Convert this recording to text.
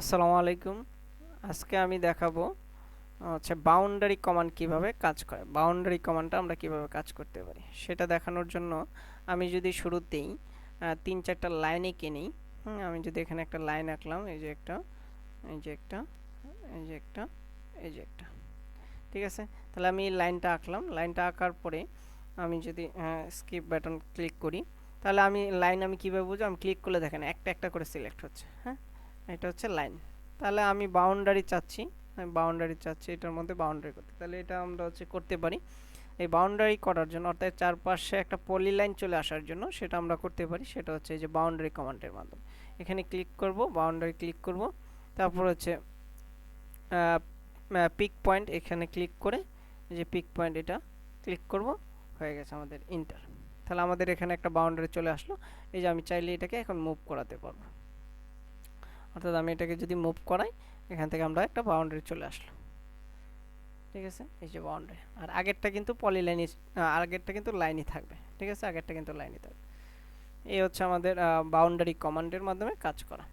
আসসালামু আলাইকুম। আজকে আমি দেখাবো বাউন্ডারি কমান্ড কিভাবে কাজ করে। বাউন্ডারি কমান্ডটা আমরা কিভাবে কাজ করতে পারি সেটা দেখানোর জন্য আমি যদি শুরুতেই ৩-৪টা লাইন এঁকে নিই। আমি যদি এখানে একটা লাইন আঁকলাম, এই যে একটা, এই যে একটা, এই যে একটা, এই যে একটা। ঠিক আছে? তাহলে আমি এই লাইনটা আঁকলাম। লাইনটা আঁকার পরে আমি যদি স্কিপ বাটন ক্লিক করি, তাহলে আমি কিভাবে বুঝবো? আমি ক্লিক করলে দেখেন একটা একটা করে সিলেক্ট হচ্ছে। হ্যাঁ, এটা হচ্ছে লাইন। তাহলে আমি বাউন্ডারি চাচ্ছি এটার মধ্যে বাউন্ডারি করতে। তাহলে এটা আমরা করতে পারি। এই বাউন্ডারি করার জন্য, অর্থাৎ চারপাশে একটা পলিলাইন চলে আসার জন্য, সেটা আমরা করতে পারি। সেটা হচ্ছে এই যে বাউন্ডারি কমান্ডের মাধ্যমে। এখানে ক্লিক করব, বাউন্ডারি ক্লিক করব। তারপর হচ্ছে পিক পয়েন্ট, এখানে ক্লিক করে এই যে পিক পয়েন্ট এটা ক্লিক করব। হয়ে গেছে আমাদের ইন্টার। তাহলে আমাদের এখানে একটা বাউন্ডারি চলে আসলো। এই যে আমি চাইলে এটাকে এখন মুভ করাতে পারবো। অর্থাৎ আমি এটাকে যদি মুভ করাই, এখান থেকে আমরা একটা বাউন্ডারি চলে আসলো। ঠিক আছে? এই যে বাউন্ডারি। আর আগেরটা কিন্তু পলিলাইনই, আগেরটা কিন্তু লাইনই থাকবে। ঠিক আছে? আগেরটা কিন্তু লাইনই থাকবে। এই হচ্ছে আমাদের বাউন্ডারি কমান্ডের মাধ্যমে কাজ করা।